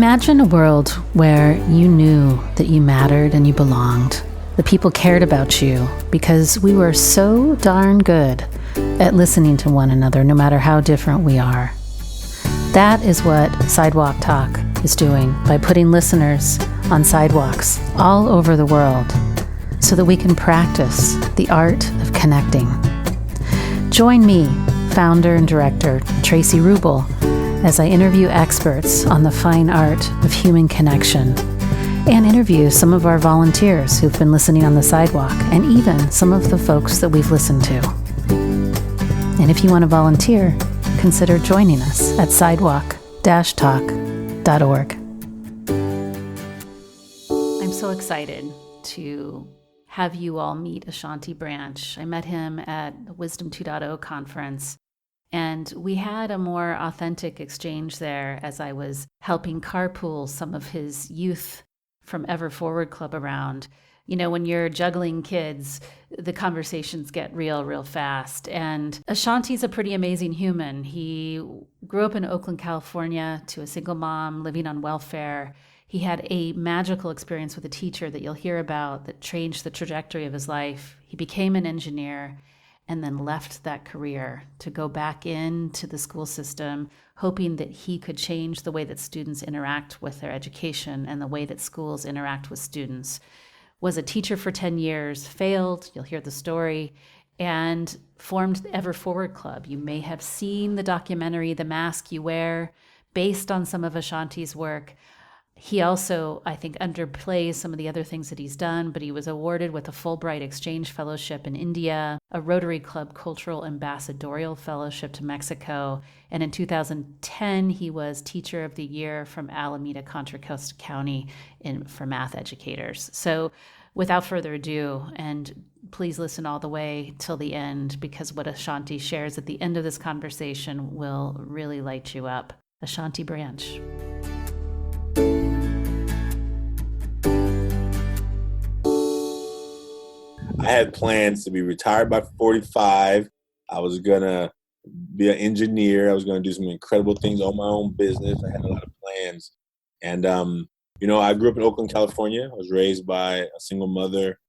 Imagine a world where you knew that you mattered and you belonged. The people cared about you because we were so darn good at listening to one another, no matter how different we are. That is what Sidewalk Talk is doing by putting listeners on sidewalks all over the world so that we can practice the art of connecting. Join me, founder and director Tracy Rubel, as I interview experts on the fine art of human connection and interview some of our volunteers who've been listening on the sidewalk and even some of the folks that we've listened to. And if you want to volunteer, consider joining us at sidewalk-talk.org. I'm so excited to have you all meet Ashanti Branch. I met him at the Wisdom 2.0 conference, and we had a more authentic exchange there as I was helping carpool some of his youth from Ever Forward Club around. You know, when you're juggling kids, the conversations get real fast. And Ashanti's a pretty amazing human. He grew up in Oakland, California, to a single mom living on welfare. He had a magical experience with a teacher that you'll hear about that changed the trajectory of his life. He became an engineer and then left that career to go back into the school system, hoping that he could change the way that students interact with their education and the way that schools interact with students. Was a teacher for 10 years, failed, you'll hear the story, and formed the Ever Forward Club. You may have seen the documentary, The Mask You Wear, based on some of Ashanti's work. He also, I think, underplays some of the other things that he's done, but he was awarded with a Fulbright Exchange Fellowship in India, a Rotary Club Cultural Ambassadorial Fellowship to Mexico, and in 2010, he was Teacher of the Year from Alameda Contra Costa County for math educators. So without further ado, and please listen all the way till the end, because what Ashanti shares at the end of this conversation will really light you up. Ashanti Branch. I had plans to be retired by 45. I was going to be an engineer. I was going to do some incredible things on my own business. I had a lot of plans. And, I grew up in Oakland, California. I was raised by a single mother.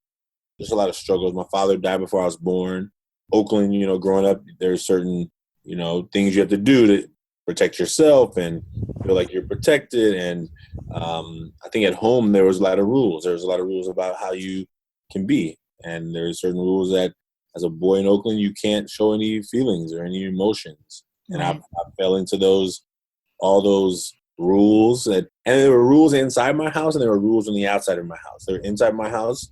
There's a lot of struggles. My father died before I was born. Oakland, growing up, there's certain, things you have to do to protect yourself and feel like you're protected. And I think at home, there was a lot of rules. There was a lot of rules about how you can be. And there's certain rules that as a boy in Oakland, you can't show any feelings or any emotions. And Right. I fell into all those rules and there were rules inside my house and there were rules on the outside of my house. They were inside my house,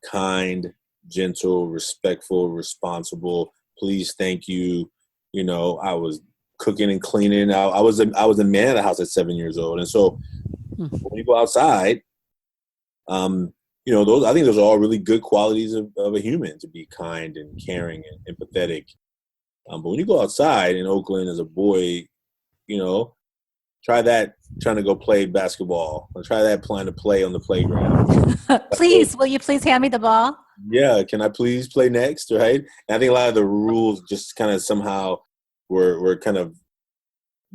kind, gentle, respectful, responsible, please, thank you. I was cooking and cleaning. I was a man of the house at 7 years old. And so when you go outside, I think those are all really good qualities of a human, to be kind and caring and empathetic. But when you go outside in Oakland as a boy, try that trying to go play basketball, or try that trying to play on the playground. Please, will you please hand me the ball? Yeah, can I please play next, right? And I think a lot of the rules just kind of somehow were kind of,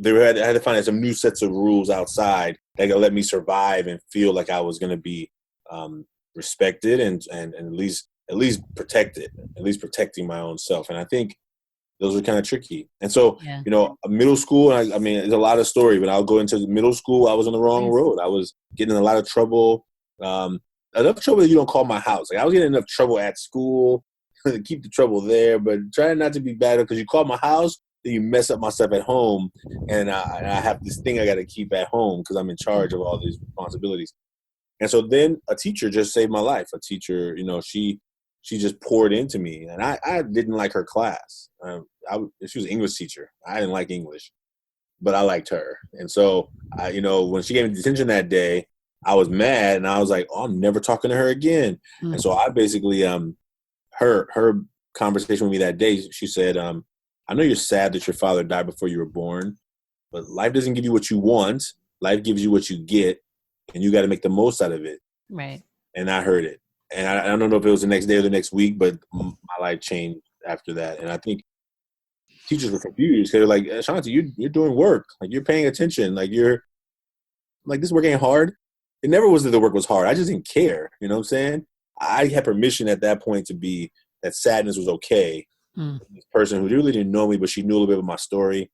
I had to find some new sets of rules outside that could let me survive and feel like I was going to be respected and at least protected, at least protecting my own self. And I think those are kind of tricky. And so, middle school, I mean, there's a lot of story, but I'll go into the middle school. I was on the wrong road. I was getting in a lot of trouble, enough trouble that you don't call my house. Like, I was getting enough trouble at school to keep the trouble there, but trying not to be bad because you call my house, then you mess up my stuff at home. And I have this thing I got to keep at home because I'm in charge of all these responsibilities. And so then a teacher just saved my life. A teacher, she just poured into me, and I didn't like her class. She was an English teacher. I didn't like English, but I liked her. And so, when she gave me detention that day, I was mad, and I was like, oh, I'm never talking to her again. And so I basically, her conversation with me that day, she said, I know you're sad that your father died before you were born, but life doesn't give you what you want. Life gives you what you get. And you got to make the most out of it. Right. And I heard it. And I don't know if it was the next day or the next week, but my life changed after that. And I think teachers were confused. They're like, Ashanti, you're doing work. Like, you're paying attention. Like, you're like, this work ain't hard. It never was that the work was hard. I just didn't care. You know what I'm saying? I had permission at that point to be that sadness was okay. This person who really didn't know me, but she knew a little bit of my story.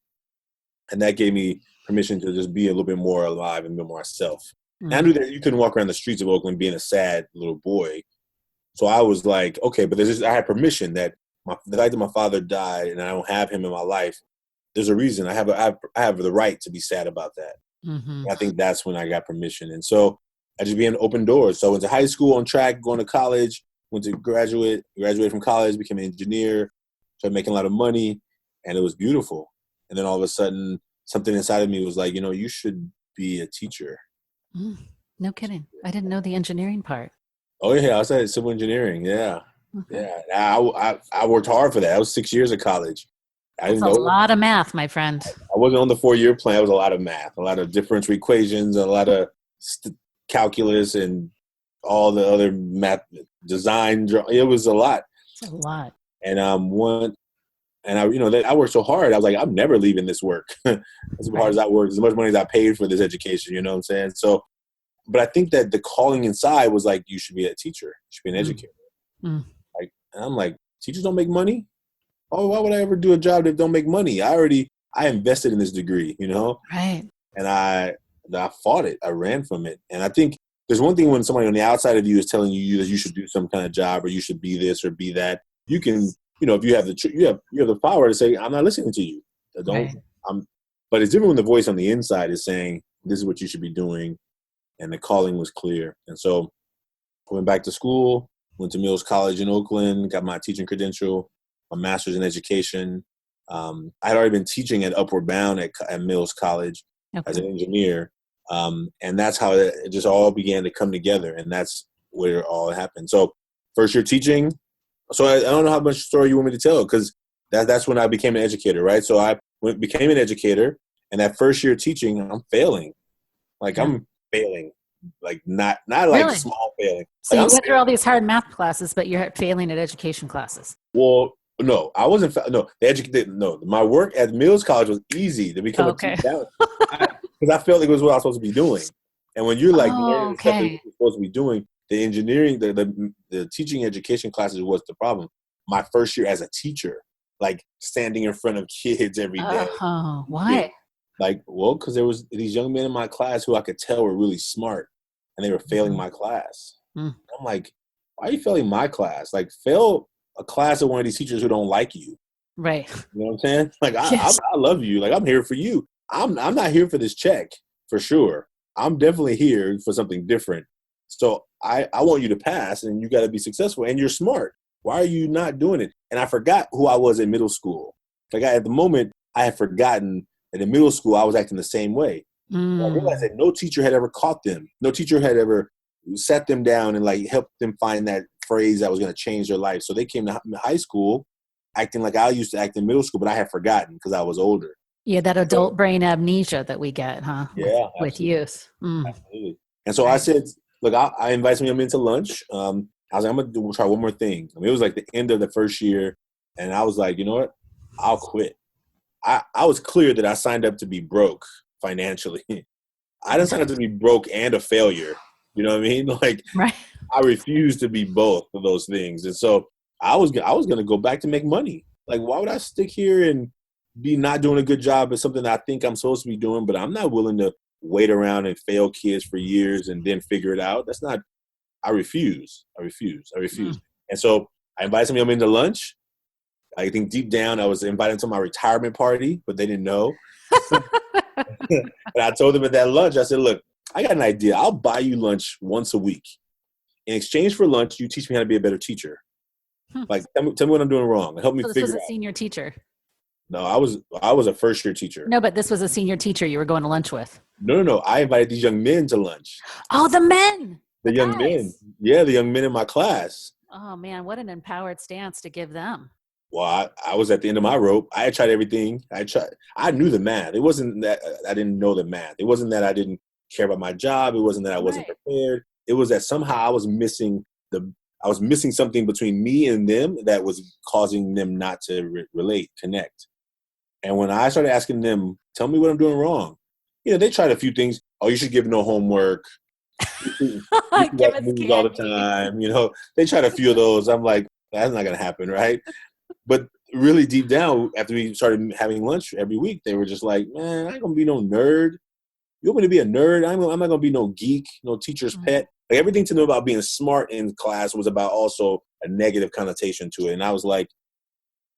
And that gave me permission to just be a little bit more alive and be more myself. And I knew that you couldn't walk around the streets of Oakland being a sad little boy. So I was like, okay, but I had permission that the fact that my father died and I don't have him in my life, there's a reason. I have the right to be sad about that. I think that's when I got permission. And so I just began to open doors. So I went to high school on track, going to college, went to graduated from college, became an engineer, started making a lot of money, and it was beautiful. And then all of a sudden, something inside of me was like, you should be a teacher. No kidding. I didn't know the engineering part. Oh, yeah. I studied civil engineering. Yeah. Okay. Yeah. I worked hard for that. That was 6 years of college. That's a lot of math, my friend. I wasn't on the 4-year plan. It was a lot of math, a lot of differential equations, a lot of calculus, and all the other math design. It was a lot. It's a lot. And I worked so hard. I was like, I'm never leaving this work. As hard as I worked, as much money as I paid for this education. You know what I'm saying? So, but I think that the calling inside was like, you should be a teacher. You should be an educator. Like, and I'm like, teachers don't make money. Oh, why would I ever do a job that don't make money? I invested in this degree, Right. And I fought it. I ran from it. And I think there's one thing when somebody on the outside of you is telling you that you should do some kind of job or you should be this or be that. You can, if you have you have the power to say, I'm not listening to you. But it's different when the voice on the inside is saying, this is what you should be doing. And the calling was clear. And so I went back to school, went to Mills College in Oakland, got my teaching credential, my master's in education. I had already been teaching at Upward Bound at Mills College as an engineer. And that's how it just all began to come together. And that's where it all happened. So first year teaching. So I don't know how much story you want me to tell, because that's when I became an educator, right? So I became an educator, and that first year teaching, I'm failing. Like I'm failing. Like not like really? Small failing. So you went through all these hard math classes, but you're failing at education classes. Well, no, I wasn't. My work at Mills College was easy to become a teacher. Because I felt like it was what I was supposed to be doing. And when you're like learning the stuff that you're supposed to be doing, the engineering, the teaching education classes was the problem. My first year as a teacher, like standing in front of kids every day. Oh, why? Because there was these young men in my class who I could tell were really smart, and they were failing my class. I'm like, why are you failing my class? Like, fail a class of one of these teachers who don't like you. Right. You know what I'm saying? Like, I love you. Like, I'm here for you. I'm not here for this check, for sure. I'm definitely here for something different. So I want you to pass, and you got to be successful, and you're smart. Why are you not doing it? And I forgot who I was in middle school. Like, at the moment, I had forgotten that in middle school, I was acting the same way. I realized that no teacher had ever caught them. No teacher had ever sat them down and like helped them find that phrase that was going to change their life. So they came to high school acting like I used to act in middle school, but I had forgotten because I was older. Yeah, that adult brain amnesia that we get, huh? Yeah. With youth. Absolutely. And so I said, look, I invited him into lunch. I was like, I'm going to try one more thing. I mean, it was like the end of the first year. And I was like, you know what? I'll quit. I was clear that I signed up to be broke financially. I didn't sign up to be broke and a failure. You know what I mean? Like, right. I refused to be both of those things. And so I was going to go back to make money. Like, why would I stick here and be not doing a good job at something that I think I'm supposed to be doing, but I'm not willing to wait around and fail kids for years and then figure it out. That's not, I refuse. And so I invited some of them into lunch. I think deep down I was invited to my retirement party, but they didn't know. And I told them at that lunch, I said, look, I got an idea. I'll buy you lunch once a week. In exchange for lunch, you teach me how to be a better teacher. Like, tell me what I'm doing wrong. Help me figure it out. This was a senior teacher. No, I was a first year teacher. No, but this was a senior teacher you were going to lunch with. No. I invited these young men to lunch. Oh, the men. The young men. Yeah, the young men in my class. Oh, man, what an empowered stance to give them. Well, I was at the end of my rope. I had tried everything. I knew the math. It wasn't that I didn't know the math. It wasn't that I didn't care about my job. It wasn't that I wasn't prepared. It was that somehow I was missing something between me and them that was causing them not to relate, connect. And when I started asking them, tell me what I'm doing wrong, they tried a few things. Oh, you should give no homework. You should Give watch us movies all the candy. time. They tried a few of those. I'm like, that's not going to happen, right? But really deep down, after we started having lunch every week, they were just like, man, I ain't going to be no nerd. You want me to be a nerd? I'm not going to be no geek, no teacher's pet. Like, everything to know about being smart in class was about also a negative connotation to it. And I was like,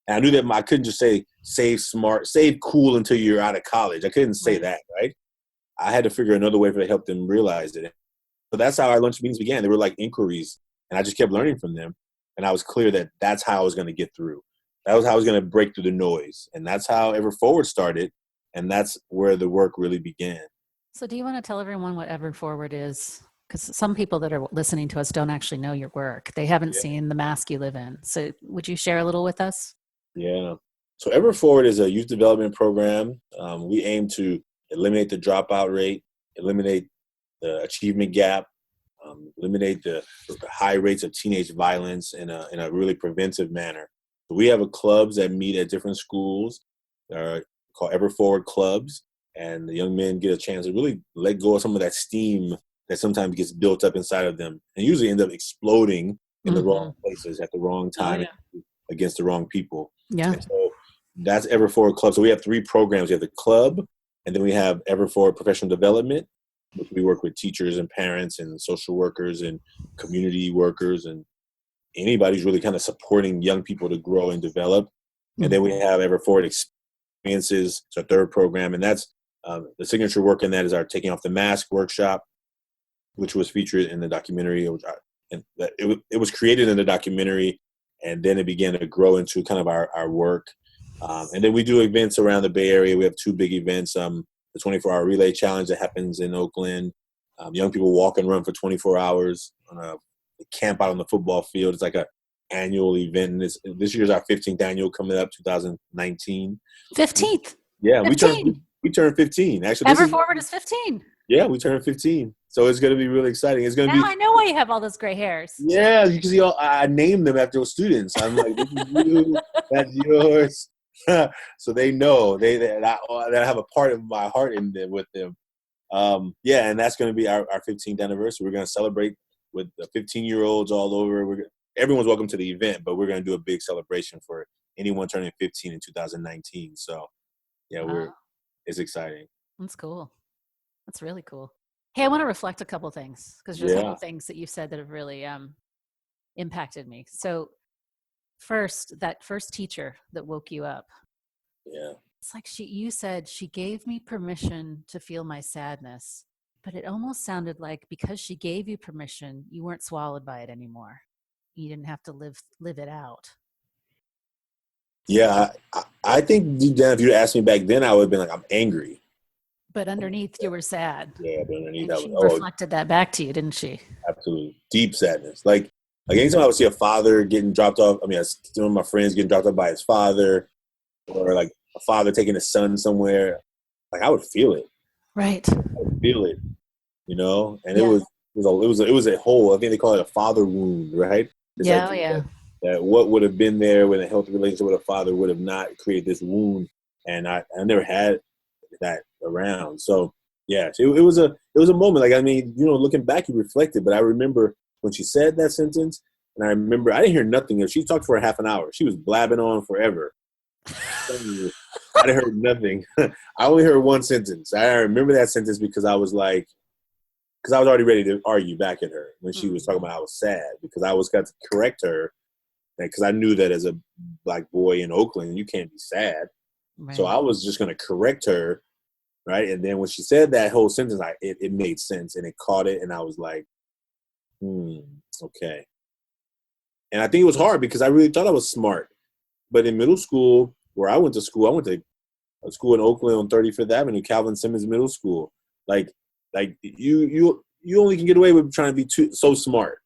and I knew that I couldn't just say save cool until you're out of college. I couldn't say that, right? I had to figure another way to help them realize it. So that's how our lunch meetings began. They were like inquiries, and I just kept learning from them. And I was clear that that's how I was going to get through. That was how I was going to break through the noise. And that's how Ever Forward started. And that's where the work really began. So do you want to tell everyone what Ever Forward is? Because some people that are listening to us don't actually know your work. They haven't seen the mask you live in. So would you share a little with us? Yeah. So Ever Forward is a youth development program. We aim to eliminate the dropout rate, eliminate the achievement gap, eliminate the high rates of teenage violence in a really preventive manner. So we have clubs that meet at different schools, called Ever Forward clubs, and the young men get a chance to really let go of some of that steam that sometimes gets built up inside of them, and usually end up exploding in the wrong places at the wrong time against the wrong people. Yeah. And so that's Ever Forward Club. So we have 3 programs. We have the club, and then we have Ever Forward Professional Development, which we work with teachers and parents and social workers and community workers and anybody who's really kind of supporting young people to grow and develop. And then we have Ever Forward Experiences. It's our 3rd program, and that's the signature work in that is our Taking Off the Mask workshop, which was featured in the documentary. It was created in the documentary, and then it began to grow into kind of our work. And then we do events around the Bay Area. We have 2 big events. The 24-hour relay challenge that happens in Oakland. Young people walk and run for 24 hours on a camp out on the football field. It's like an annual event. And this year's our 15th annual coming up, 2019. 15th. Yeah, 15. we turned 15. Actually, Ever Forward is 15. Yeah, we turned 15. So it's going to be really exciting. It's going to Now be. I know why you have all those gray hairs. Yeah, you can see I named them after students. I'm like, this is you, that's yours. So they know that I have a part of my heart in them with them. And that's going to be our 15th anniversary. We're going to celebrate with the 15-year-olds all over. Everyone's welcome to the event, but we're going to do a big celebration for anyone turning 15 in 2019. So, it's exciting. That's cool. That's really cool. Hey, I want to reflect a couple things because there's a couple things that you've said that have really impacted me. So that first teacher that woke you up. Yeah. It's like you said she gave me permission to feel my sadness, but it almost sounded like because she gave you permission, you weren't swallowed by it anymore. You didn't have to live it out. Yeah, I think deep down, if you'd asked me back then, I would have been like, I'm angry. But underneath, you were sad. Yeah, but underneath, and she reflected that back to you, didn't she? Absolutely. Deep sadness. Like anytime I would see a father getting dropped off, I see some of my friends getting dropped off by his father, or like a father taking his son somewhere, like I would feel it. Right. I would feel it, and it was a whole, I think they call it a father wound, right? That what would have been there with a healthy relationship with a father would have not created this wound, and I never had that around. So yeah, it was a moment. Like looking back, you reflected, but I remember when she said that sentence, and I remember I didn't hear nothing. She talked for a half an hour. She was blabbing on forever. I didn't hear nothing. I only heard one sentence. I remember that sentence because I was already ready to argue back at her when she was talking about I was sad because I was got to correct her. Because I knew that as a black boy in Oakland, you can't be sad. Right. So I was just going to correct her, right? And then when she said that whole sentence, it made sense, and it caught it, and I was like, okay. And I think it was hard because I really thought I was smart. But in middle school, where I went to a school in Oakland on 35th Avenue, Calvin Simmons Middle School. Like you only can get away with trying to be so smart.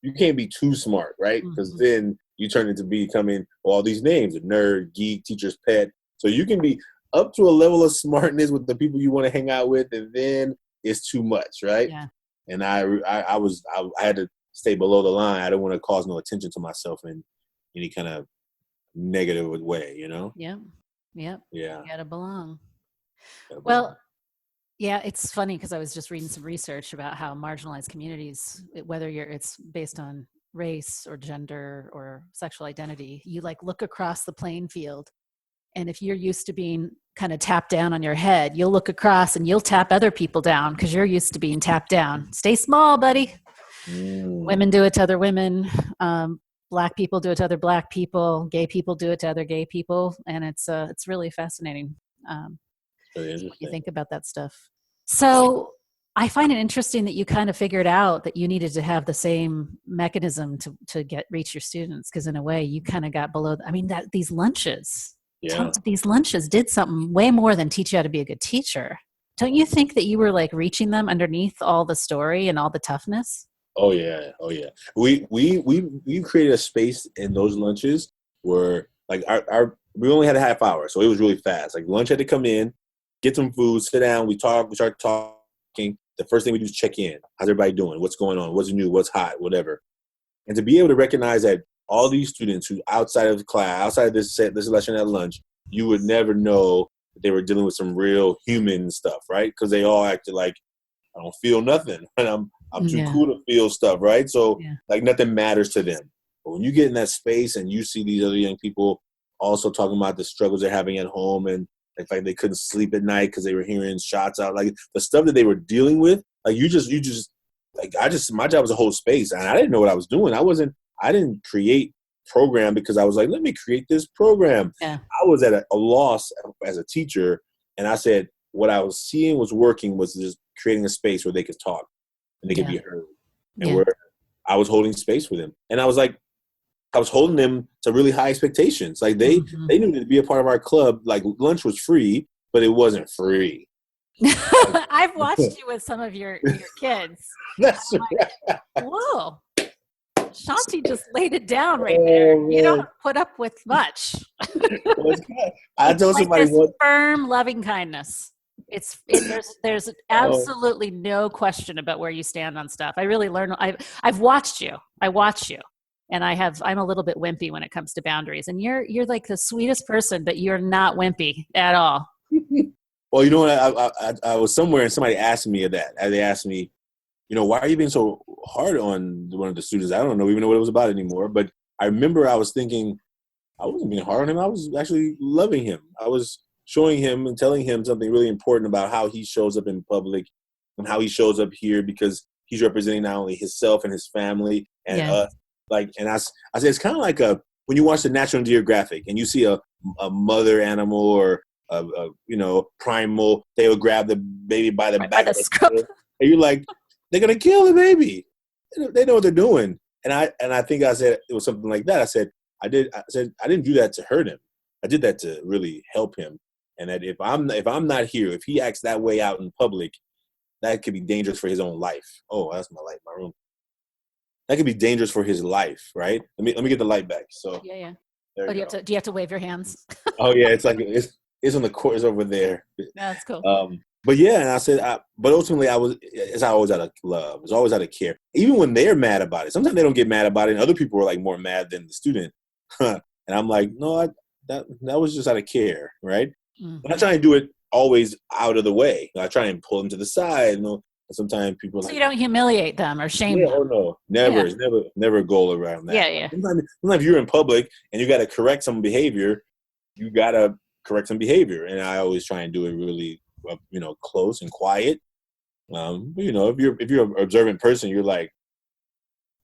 You can't be too smart, right? Because then you turn into becoming all these names: a nerd, geek, teacher's pet. So you can be up to a level of smartness with the people you want to hang out with, and then it's too much, right? Yeah. And I had to stay below the line. I didn't want to cause no attention to myself in any kind of negative way, Yeah. Yeah. Yeah. You gotta belong. Gotta belong. Well, Yeah, it's funny because I was just reading some research about how marginalized communities, whether it's based on race or gender or sexual identity, you like look across the playing field. And if you're used to being kind of tapped down on your head, you'll look across and you'll tap other people down because you're used to being tapped down. Stay small, buddy. Mm. Women do it to other women. Black people do it to other black people. Gay people do it to other gay people, and it's really fascinating. Really When you interesting. think about that stuff. So I find it interesting that you kind of figured out that you needed to have the same mechanism to reach your students, because in a way you kind of got below. I mean, that these lunches, Yeah. these lunches did something way more than teach you how to be a good teacher. Don't you think that you were like reaching them underneath all the story and all the toughness? Oh yeah. Oh yeah. We created a space in those lunches where like our we only had a half hour, so it was really fast. Like lunch had to come in, get some food, sit down, we start talking. The first thing we do is check in. How's everybody doing? What's going on? What's new? What's hot? Whatever. And to be able to recognize that all these students who outside of the class, outside of this lesson at lunch, you would never know that they were dealing with some real human stuff, right? Because they all acted like I don't feel nothing, and I'm too Yeah. cool to feel stuff, right? So Yeah. like nothing matters to them. But when you get in that space and you see these other young people also talking about the struggles they're having at home and like they couldn't sleep at night because they were hearing shots out, like the stuff that they were dealing with, like you just like my job was to hold space, and I didn't know what I was doing. I didn't create program because I was like, let me create this program. Yeah. I was at a loss as a teacher, and I said what I was seeing was working was just creating a space where they could talk and they could Yeah. be heard, and Yeah. where I was holding space for them, and I was like, I was holding them to really high expectations. Like Mhm. they knew to be a part of our club. Like lunch was free, but it wasn't free. Like, I've watched you with some of your kids. that's I'm like, right. whoa, Shanti just laid it down right there. Oh You man. don't put up with much. Well, it's good. I It's told like somebody this what. firm loving kindness. There's Oh, absolutely no question about where you stand on stuff. I really learn. I've watched you. I watch you, and I'm a little bit wimpy when it comes to boundaries. And you're like the sweetest person, but you're not wimpy at all. well, you know what? I was somewhere and somebody asked me that. They asked me, why are you being so hard on one of the students? I don't know even know what it was about anymore. But I remember I was thinking I wasn't being hard on him. I was actually loving him. I was showing him and telling him something really important about how he shows up in public and how he shows up here because he's representing not only himself and his family and Yeah. us. Like, and I said, it's kind of like when you watch the National Geographic and you see a mother animal or primal, they will grab the baby by the Right by back the of the scruff. head. And you're like, they're gonna kill the baby. They know what they're doing. And I think I said it was something like that. I said I didn't do that to hurt him. I did that to really help him. And that if I'm not here, if he acts that way out in public, that could be dangerous for his own life. Oh, that's my light, my room. That could be dangerous for his life, right? Let me get the light back. So Yeah, yeah. there Oh, you go. do you have to wave your hands? Oh yeah, it's like it's on the court, it's over there. That's cool. But yeah, and I said, but ultimately, it's always out of love. It's always out of care. Even when they're mad about it, sometimes they don't get mad about it, and other people are like more mad than the student. And I'm like, no, that was just out of care, right? But I Mhm. try and do it always out of the way. I try and pull them to the side. And sometimes people are So like, you don't humiliate them or shame yeah, oh them. no, never. Yeah. It's never a goal around that. Yeah, yeah. Sometimes you're in public and you got to correct some behavior. You got to correct some behavior, and I always try and do it really, close and quiet. If you're an observant person, you're like,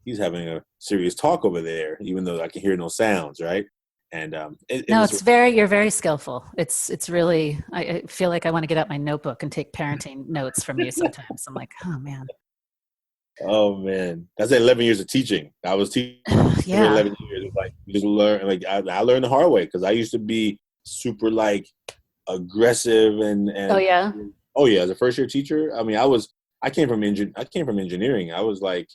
he's having a serious talk over there, even though I can hear no sounds, right? And No, it's you're very skillful. It's really, I feel like I want to get out my notebook and take parenting notes from you sometimes. I'm like, oh man. oh man, that's 11 years of teaching. I was teaching for Yeah. 11 years. It's like you just learn. Like I learned the hard way because I used to be super like aggressive Oh and yeah. oh yeah, as a first year teacher, I mean, I came from engineering. I was like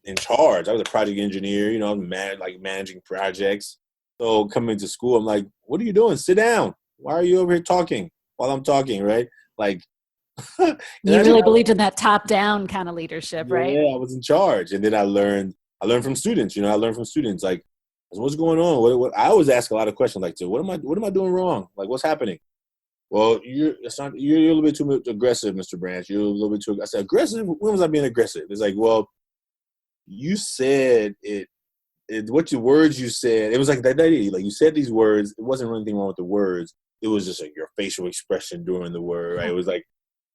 in charge. I was a project engineer. Like managing projects. So coming to school, I'm like, what are you doing? Sit down. Why are you over here talking while I'm talking? Right? Like, and You that's what really believed in that top down kind of leadership, right? yeah, I was in charge, and then I learned from students. I learned from students like, what's going on? What I always ask a lot of questions like, so what am I doing wrong? Like, what's happening? well, you're a little bit too aggressive, Mr. Branch. You're a little bit too. I said, aggressive? When was I being aggressive? It's like, well, you said it. What your words you said, it was like that idea. Like you said these words, it wasn't really anything wrong with the words. It was just like your facial expression during the word, right? It was like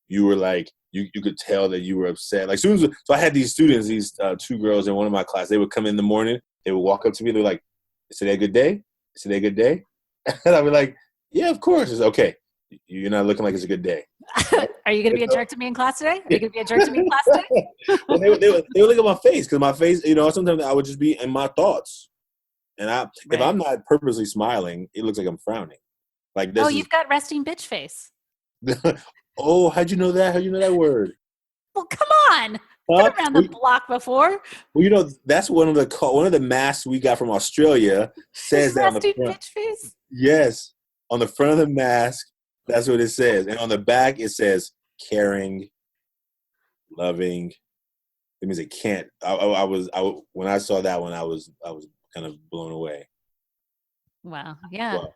you were like you could tell that you were upset. Like soon as so I had these students, these two girls in one of my class. They would come in the morning. They would walk up to me. They're like, "Is today a good day? Is today a good day?" And I'd be like, "Yeah, of course. It's okay. You're not looking like it's a good day." Are you going to be a jerk to me in class today? Are you going to be a jerk to me in class today? Well, they would look at my face because my face, sometimes I would just be in my thoughts. And if I'm not purposely smiling, it looks like I'm frowning. Like this. You've got resting bitch face. Oh, how'd you know that? How'd you know that word? Well, come on. Been around the block before. Well, that's one of the masks we got from Australia says that on the front. Bitch face? Yes, on the front of the mask, that's what it says, and on the back it says caring, loving. It means it can't. When I saw that one, I was kind of blown away. Wow. Yeah. Wow.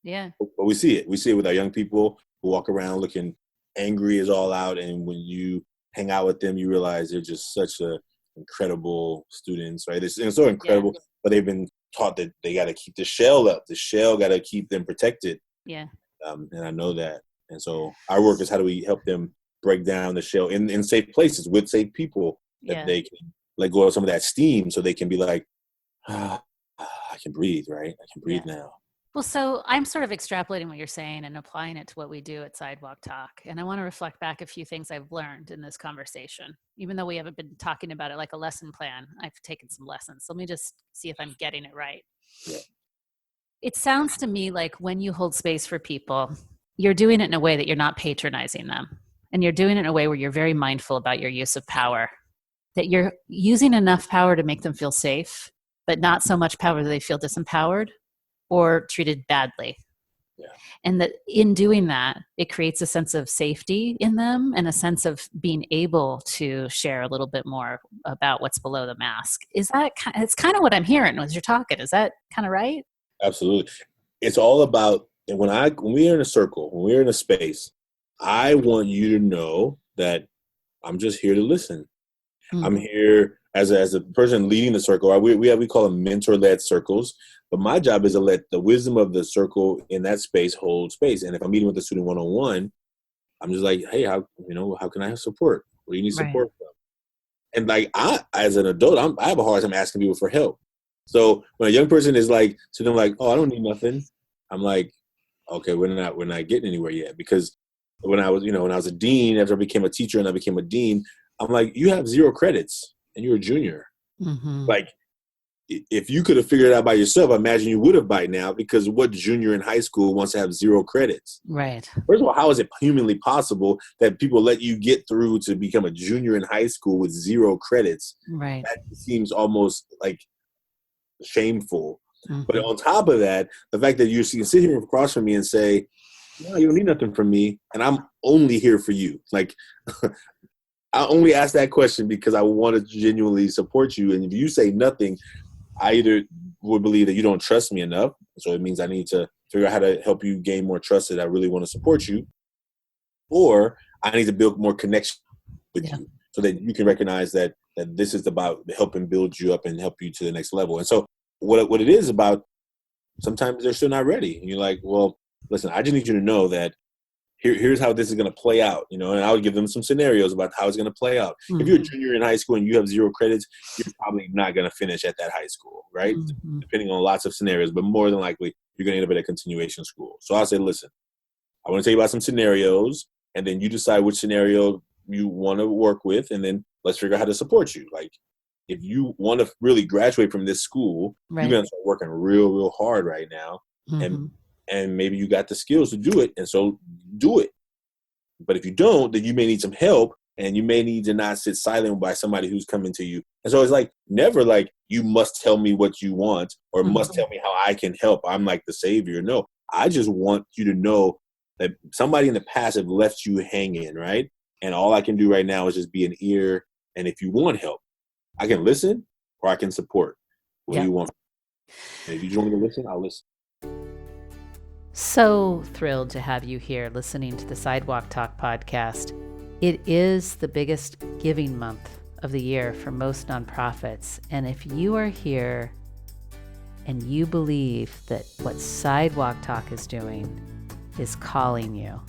Yeah. But we see it. We see it with our young people who walk around looking angry as all out, and when you hang out with them, you realize they're just such incredible students, right? They're so incredible, but they've been taught that they got to keep the shell up. The shell got to keep them protected. Yeah. And I know that. And so our work is how do we help them break down the shell in safe places with safe people that they can let go of some of that steam so they can be like, I can breathe, right? I can breathe now. Well, so I'm sort of extrapolating what you're saying and applying it to what we do at Sidewalk Talk. And I want to reflect back a few things I've learned in this conversation. Even though we haven't been talking about it like a lesson plan, I've taken some lessons. Let me just see if I'm getting it right. Yeah. It sounds to me like when you hold space for people, you're doing it in a way that you're not patronizing them. And you're doing it in a way where you're very mindful about your use of power. That you're using enough power to make them feel safe, but not so much power that they feel disempowered or treated badly. Yeah. And that in doing that, it creates a sense of safety in them and a sense of being able to share a little bit more about what's below the mask. It's kind of what I'm hearing as you're talking. Is that kind of right? Absolutely. It's all about, and when we're in a circle, when we're in a space, I want you to know that I'm just here to listen. Mm-hmm. I'm here as a person leading the circle. We call them mentor-led circles. But my job is to let the wisdom of the circle in that space hold space. And if I'm meeting with a student one-on-one, I'm just like, hey, how can I have support? What do you need support from? And like as an adult, I have a hard time asking people for help. So when a young person is like, to them like, oh, I don't need nothing. I'm like, okay, we're not getting anywhere yet. Because when I was a dean, after I became a teacher and I became a dean, I'm like, you have 0 credits and you're a junior. Mm-hmm. Like, if you could have figured it out by yourself, I imagine you would have by now, because what junior in high school wants to have 0 credits? Right. First of all, how is it humanly possible that people let you get through to become a junior in high school with 0 credits? Right. That seems almost like shameful. Mm-hmm. But on top of that, the fact that you can sit here across from me and say, no, you don't need nothing from me, and I'm only here for you. Like, I only ask that question because I want to genuinely support you. And if you say nothing, I either would believe that you don't trust me enough, so it means I need to figure out how to help you gain more trust that I really want to support you, or I need to build more connection with you so that you can recognize that this is about helping build you up and help you to the next level. And so what it is about, sometimes they're still not ready. And you're like, well, listen, I just need you to know that here's how this is going to play out, and I would give them some scenarios about how it's going to play out. Mm-hmm. If you're a junior in high school and you have 0 credits, you're probably not going to finish at that high school, right? Mm-hmm. Depending on lots of scenarios, but more than likely, you're going to end up at a continuation school. So I'll say, listen, I want to tell you about some scenarios, and then you decide which scenario you want to work with, and then let's figure out how to support you. Like, if you want to really graduate from this school, you're going to start working real, real hard right now. Mm-hmm. And maybe you got the skills to do it, and so do it. But if you don't, then you may need some help, and you may need to not sit silent by somebody who's coming to you. And so it's like, never like, you must tell me what you want or mm-hmm. must tell me how I can help. I'm like the savior. No, I just want you to know that somebody in the past have left you hanging, right? And all I can do right now is just be an ear. And if you want help, I can listen or I can support. What do you want? And if you just want me to listen, I'll listen. So thrilled to have you here listening to the Sidewalk Talk podcast. It is the biggest giving month of the year for most nonprofits. And if you are here and you believe that what Sidewalk Talk is doing is calling you,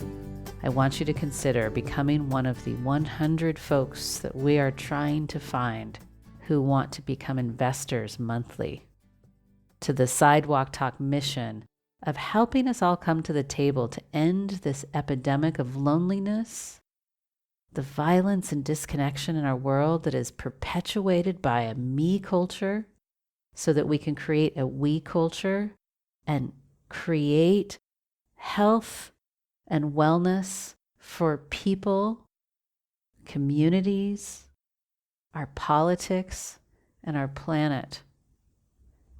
I want you to consider becoming one of the 100 folks that we are trying to find who want to become investors monthly to the Sidewalk Talk mission of helping us all come to the table to end this epidemic of loneliness, the violence and disconnection in our world that is perpetuated by a me culture, so that we can create a we culture and create health and wellness for people, communities, our politics, and our planet.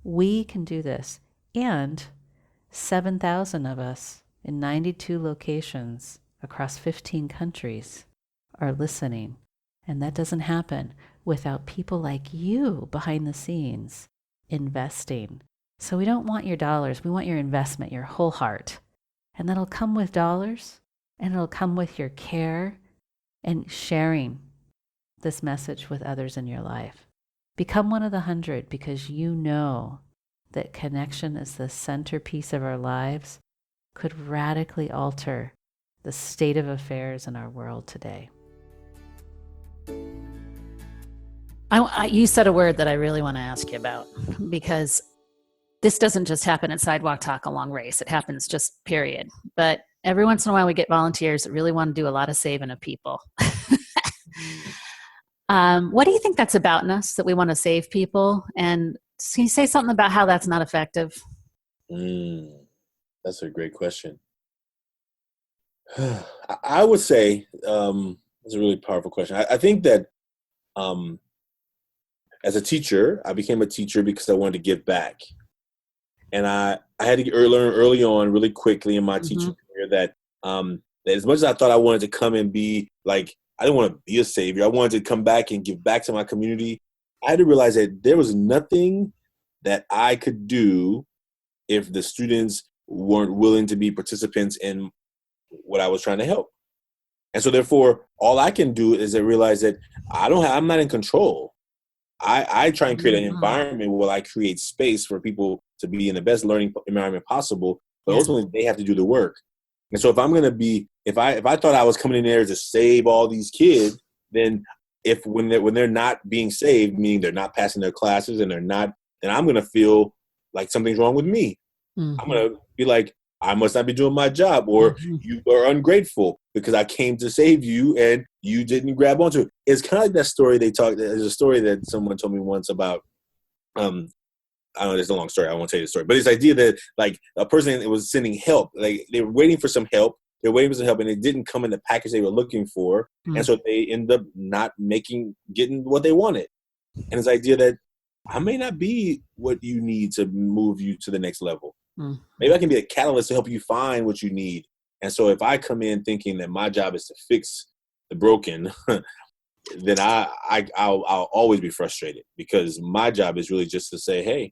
We can do this. And 7,000 of us in 92 locations across 15 countries are listening. And that doesn't happen without people like you behind the scenes investing. So we don't want your dollars. We want your investment, your whole heart. And that'll come with dollars, and it'll come with your care and sharing this message with others in your life. Become one of the 100 because you know that connection is the centerpiece of our lives, could radically alter the state of affairs in our world today. You said a word that I really want to ask you about, because this doesn't just happen at Sidewalk Talk along race. It happens just period. But every once in a while we get volunteers that really want to do a lot of saving of people. What do you think that's about in us, that we want to save people? And can you say something about how that's not effective? That's a great question. I would say it's a really powerful question. I think that as a teacher, I became a teacher because I wanted to give back. And I had to learn early on, really quickly in my teaching career, that as much as I thought I wanted to come and be like, I didn't want to be a savior. I wanted to come back and give back to my community. I had to realize that there was nothing that I could do if the students weren't willing to be participants in what I was trying to help. And so therefore, all I can do is to realize that I'm not in control. I try and create an environment where I create space for people to be in the best learning environment possible, but ultimately they have to do the work. And so if I'm going to be, if I thought I was coming in there to save all these kids, then when they're not being saved, meaning they're not passing their classes and they're not, then I'm going to feel like something's wrong with me. I'm going to be like, I must not be doing my job, or you are ungrateful because I came to save you and you didn't grab onto it. It's kind of like that story there's a story that someone told me once about, I don't know, it's a long story. I won't tell you the story, but it's the idea that like a person that was sending help, like they were waiting for some help. They're waiting for some help and it didn't come in the package they were looking for. And so they end up not getting what they wanted. And it's the idea that I may not be what you need to move you to the next level. Maybe I can be a catalyst to help you find what you need. And so if I come in thinking that my job is to fix the broken, then I'll always be frustrated, because my job is really just to say, hey,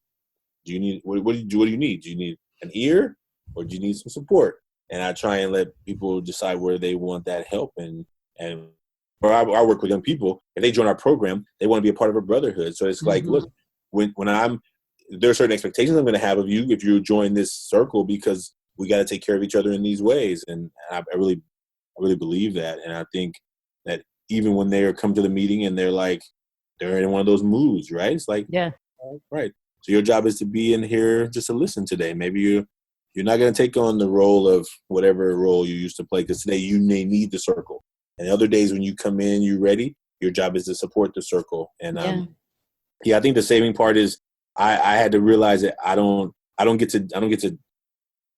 do you need, what do you need? Do you need an ear, or do you need some support? And I try and let people decide where they want that help. And or I work with young people. If they join our program, they want to be a part of a brotherhood. So it's like, look, when there are certain expectations I'm going to have of you if you join this circle, because we got to take care of each other in these ways. And I really believe that. And I think that even when they come to the meeting and they're in one of those moods, right? It's like, yeah, right. So your job is to be in here just to listen today. Maybe you're not going to take on the role of whatever role you used to play, because today you may need the circle. And the other days when you come in, you're ready. Your job is to support the circle. And I think the saving part is I had to realize that I don't get to,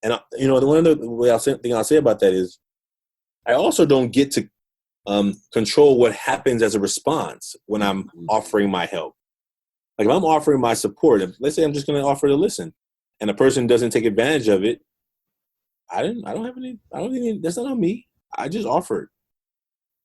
and one of the thing I'll say about that is I also don't get to control what happens as a response when I'm offering my help. Like if I'm offering my support, let's say I'm just going to offer to listen, and a person doesn't take advantage of it, that's not on me. I just offered.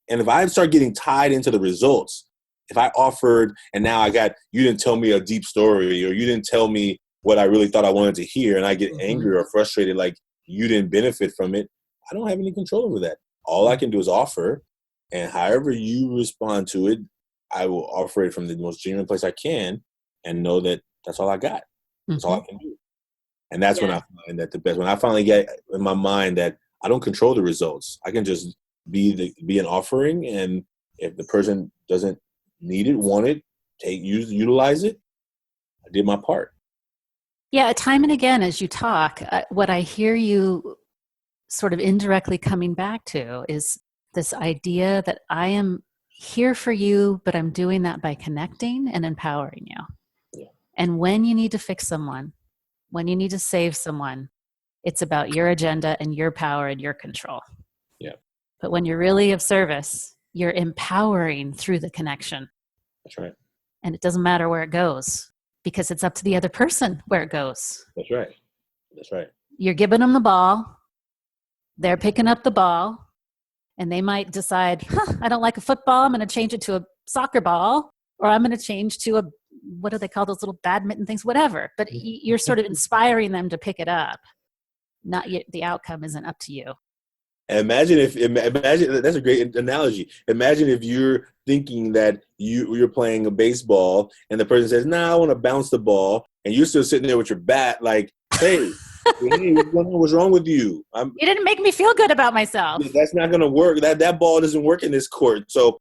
And if I start getting tied into the results, if I offered and now you didn't tell me a deep story, or you didn't tell me what I really thought I wanted to hear, and I get angry or frustrated, like you didn't benefit from it, I don't have any control over that. All I can do is offer, and however you respond to it, I will offer it from the most genuine place I can, and know that that's all I got. That's all I can do. And that's when I find that the best, when I finally get in my mind that I don't control the results, I can just be an offering, and if the person doesn't need it, want it, utilize it, I did my part. Yeah, time and again as you talk, what I hear you sort of indirectly coming back to is this idea that I am here for you, but I'm doing that by connecting and empowering you. Yeah. And when you need to fix someone, when you need to save someone, it's about your agenda and your power and your control. Yeah. But when you're really of service, you're empowering through the connection. That's right. And it doesn't matter where it goes, because it's up to the other person where it goes. That's right. That's right. You're giving them the ball. They're picking up the ball. And they might decide, I don't like a football. I'm going to change it to a soccer ball. Or I'm going to change to a, what do they call those little badminton things? Whatever. But you're sort of inspiring them to pick it up. Not yet, the outcome isn't up to you. Imagine that's a great analogy. Imagine if you're thinking that you're playing a baseball and the person says, "Nah, I want to bounce the ball," and you're still sitting there with your bat, like, "Hey, what's wrong with you? You didn't make me feel good about myself." That's not going to work. That ball doesn't work in this court. So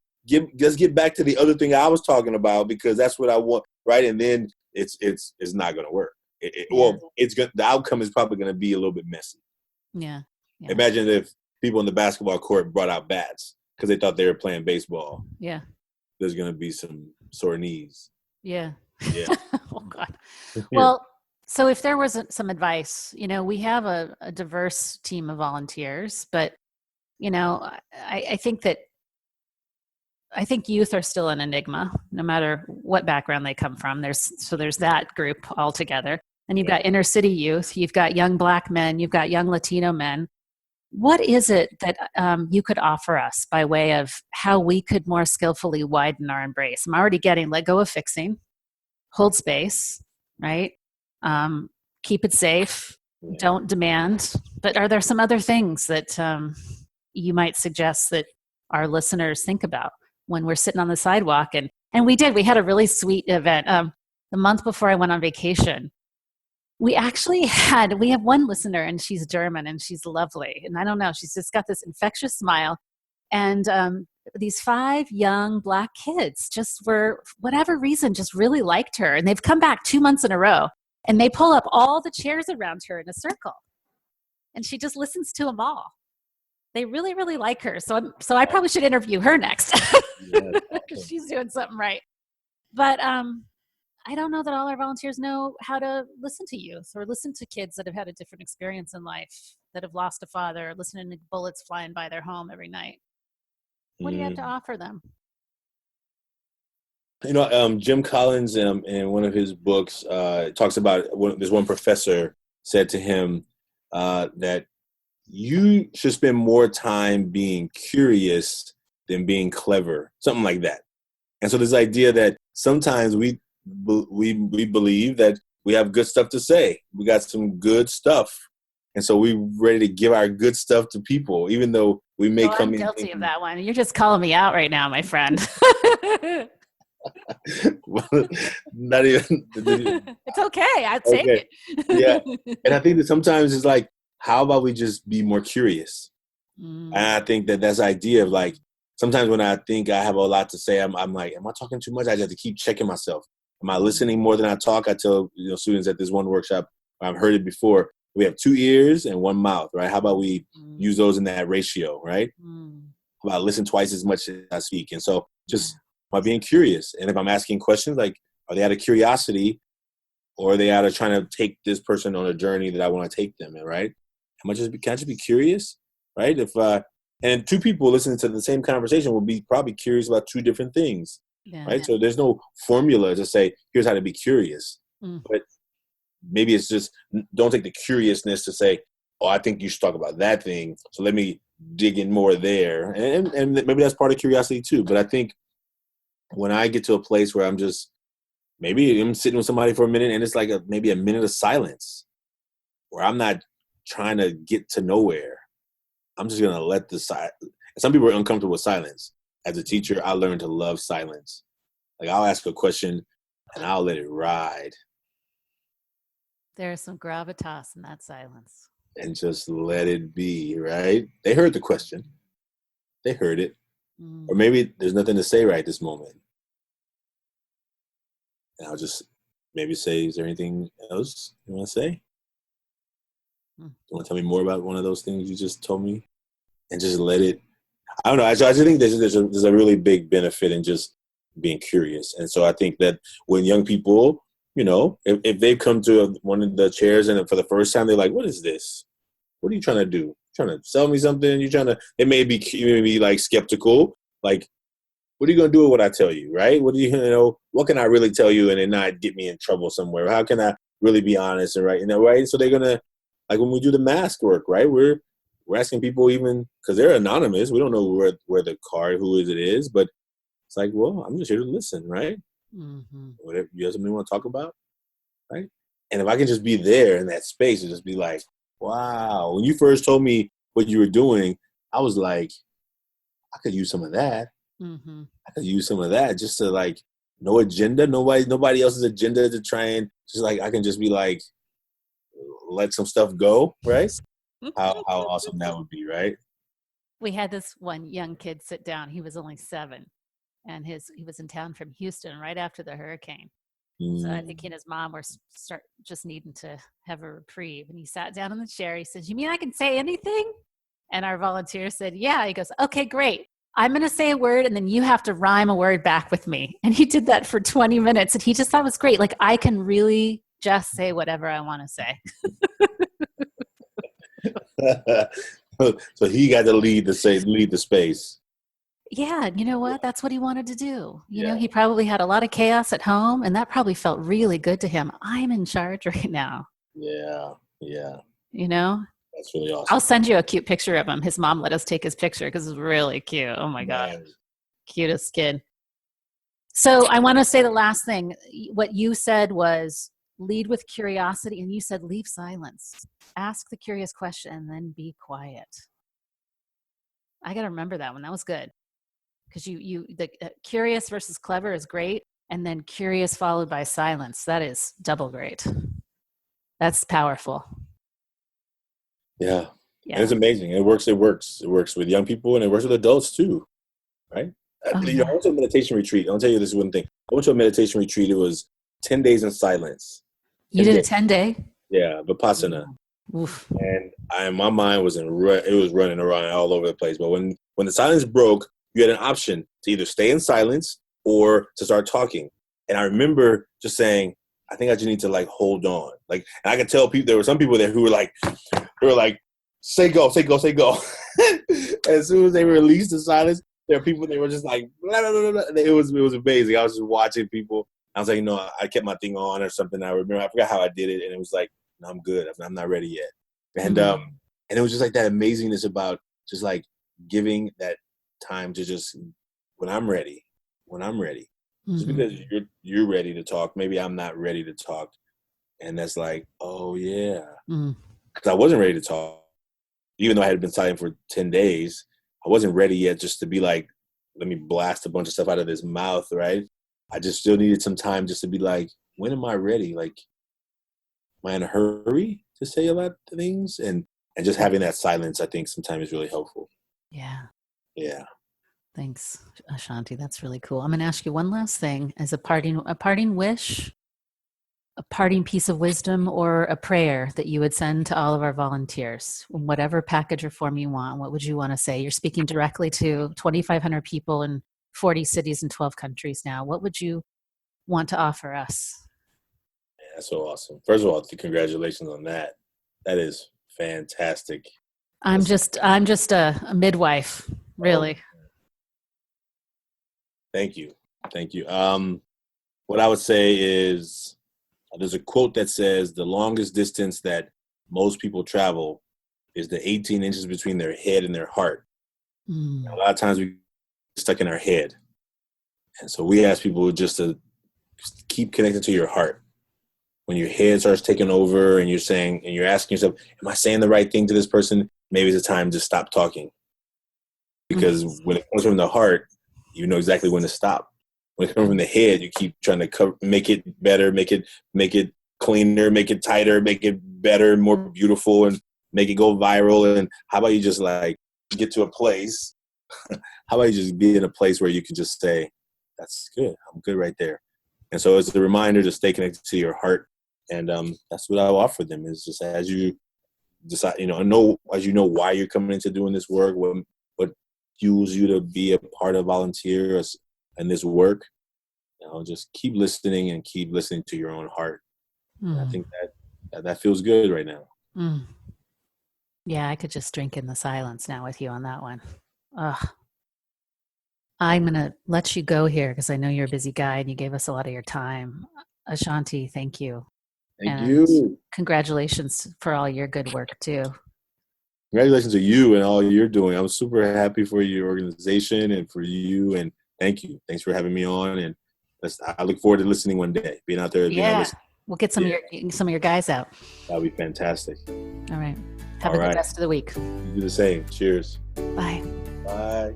let's get back to the other thing I was talking about, because that's what I want, right? And then it's not going to work. Well, the outcome is probably going to be a little bit messy. Yeah. Imagine if people in the basketball court brought out bats because they thought they were playing baseball. Yeah. There's going to be some sore knees. Yeah. Yeah. Oh, God. Well, so if there was some advice, we have a diverse team of volunteers, but, I think youth are still an enigma, no matter what background they come from. There's that group altogether. And you've got inner city youth, you've got young Black men, you've got young Latino men. What is it that you could offer us by way of how we could more skillfully widen our embrace? I'm already getting let go of fixing, hold space, right? Keep it safe, don't demand. But are there some other things that you might suggest that our listeners think about when we're sitting on the sidewalk? And we had a really sweet event. The month before I went on vacation, we have one listener, and she's German and she's lovely. And I don't know, she's just got this infectious smile. And these 5 young Black kids just for whatever reason, just really liked her. And they've come back 2 months in a row, and they pull up all the chairs around her in a circle. And she just listens to them all. They really, really like her. So I probably should interview her next, because she's doing something right. But I don't know that all our volunteers know how to listen to youth or listen to kids that have had a different experience in life, that have lost a father, listening to bullets flying by their home every night. What do you have to offer them? Jim Collins, in one of his books, talks about there's one professor said to him that you should spend more time being curious than being clever, something like that. And so this idea that sometimes we believe that we have good stuff to say. We got some good stuff. And so we're ready to give our good stuff to people, even though we may come in. I'm guilty of that one. You're just calling me out right now, my friend. Not even. It's okay. I'll take it. Yeah. And I think that sometimes it's like, how about we just be more curious? And I think that that's the idea of, like, sometimes when I think I have a lot to say, I'm like, am I talking too much? I have to keep checking myself. Am I listening more than I talk? I tell students at this one workshop, I've heard it before, we have 2 ears and 1 mouth, right? How about we use those in that ratio, right? How about listen twice as much as I speak? And so just by being curious. And if I'm asking questions, like, are they out of curiosity, or are they out of trying to take this person on a journey that I want to take them in, right? Can I just be curious, right? And 2 people listening to the same conversation will be probably curious about 2 different things, right? So there's no formula to say, here's how to be curious. But maybe it's just, don't take the curiousness to say, oh, I think you should talk about that thing, so let me dig in more there. And maybe that's part of curiosity too. But I think when I get to a place where maybe I'm sitting with somebody for a minute and it's like maybe a minute of silence, where I'm not trying to get to nowhere, I'm just going to let some people are uncomfortable with silence. As a teacher, I learned to love silence. Like, I'll ask a question and I'll let it ride. There's some gravitas in that silence. And just let it be, right? They heard the question. They heard it. Or maybe there's nothing to say right this moment. And I'll just maybe say, is there anything else you want to say? You want to tell me more about one of those things you just told me? And just let it. I don't know. I just think there's a really big benefit in just being curious. And so I think that when young people, if they've come to one of the chairs and for the first time, they're like, what is this? What are you trying to do? Trying to sell me something? They may be like skeptical. Like, what are you going to do with what I tell you, right? What can I really tell you and it not get me in trouble somewhere? How can I really be honest and right? Right? So they're going to, like when we do the mask work, right? We're asking people even, because they're anonymous. We don't know where the card, who it is, but it's like, well, I'm just here to listen, right? Mm-hmm. Whatever, you have something you want to talk about, right? And if I can just be there in that space and just be like, wow, when you first told me what you were doing, I was like, I could use some of that. Mm-hmm. I could use some of that just to like, no agenda, nobody else's agenda to try and just like, I can just be like, let some stuff go, right? How awesome that would be, right? We had this one young kid sit down. He was only 7, and he was in town from Houston right after the hurricane. So I think he and his mom were just needing to have a reprieve. And he sat down in the chair. He says, "You mean I can say anything?" And our volunteer said, "Yeah." He goes, "Okay, great. I'm going to say a word, and then you have to rhyme a word back with me." And he did that for 20 minutes, and he just thought it was great. Like, I can really just say whatever I want to say. So he got to lead the space. Yeah, and you know what? That's what he wanted to do. You know, he probably had a lot of chaos at home, and that probably felt really good to him. I'm in charge right now. Yeah. You know? That's really awesome. I'll send you a cute picture of him. His mom let us take his picture because it's really cute. Oh my God. Cutest kid. So I want to say the last thing. What you said was lead with curiosity, and you said leave silence. Ask the curious question and then be quiet. I got to remember that one. That was good. Because the curious versus clever is great. And then curious followed by silence. That is double great. That's powerful. Yeah. And it's amazing. It works. It works with young people and it works with adults too. Right? I went to a meditation retreat. I'll tell you this one thing. I went to a meditation retreat. It was 10 days in silence. You did a 10-day? Yeah, Vipassana. Oof. And my mind was it was running around all over the place. But when the silence broke, you had an option to either stay in silence or to start talking. And I remember just saying, I think I just need to like hold on. Like, and I could tell people, there were some people there who were like, say go, say go, say go. As soon as they released the silence, there are people, they were just like, blah, blah, blah, blah. It was amazing. I was just watching people. I was like, I kept my thing on or something. I forgot how I did it. And it was like, no, I'm good. I'm not ready yet. And it was just like that amazingness about just like giving that time to just when I'm ready. Just because you're ready to talk, maybe I'm not ready to talk. And that's like, oh yeah. Because I wasn't ready to talk. Even though I had been silent for 10 days, I wasn't ready yet just to be like, let me blast a bunch of stuff out of this mouth, right? I just still needed some time just to be like, when am I ready? Like, am I in a hurry to say a lot of things? And just having that silence, I think sometimes is really helpful. Yeah. Yeah. Thanks, Ashanti. That's really cool. I'm going to ask you one last thing as a parting wish, a parting piece of wisdom, or a prayer that you would send to all of our volunteers, whatever package or form you want. What would you want to say? You're speaking directly to 2,500 people in 40 cities and 12 countries now. What would you want to offer us? Yeah, that's so awesome. First of all, congratulations on that. That is fantastic. I'm just a midwife, really. Oh. Thank you. What I would say is there's a quote that says the longest distance that most people travel is the 18 inches between their head and their heart. A lot of times we get stuck in our head. And so we ask people just to keep connected to your heart. when your head starts taking over and you're asking yourself, am I saying the right thing to this person? Maybe it's a time to stop talking. Because when it comes from the heart, you know exactly when to stop. When it comes from the head, you keep trying to make it better, make it cleaner, make it tighter, make it better, more beautiful, and make it go viral. And how about you just like get to a place? How about you just be in a place where you can just say, that's good. I'm good right there. And so it's a reminder to stay connected to your heart. And that's what I offer them is just as you decide, as you know why you're coming into doing this work, what fuels you to be a part of volunteers and this work, just keep listening and keep listening to your own heart. I think that feels good right now. Yeah, I could just drink in the silence now with you on that one. I'm going to let you go here because I know you're a busy guy and you gave us a lot of your time. Ashanti, thank you. Thank you. Congratulations for all your good work too. Congratulations to you and all you're doing. I'm super happy for your organization and for you. And thank you. Thanks for having me on. And I look forward to listening one day, being out there. Yeah, we'll get some of your guys out. That'll be fantastic. All right. Have a good rest of the week. You do the same. Cheers. Bye. Bye.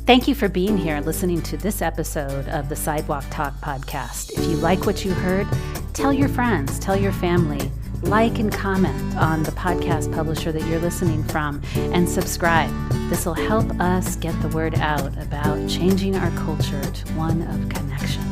Thank you for being here and listening to this episode of the Sidewalk Talk podcast. If you like what you heard, tell your friends, tell your family, like and comment on the podcast publisher that you're listening from, and subscribe. This will help us get the word out about changing our culture to one of connection.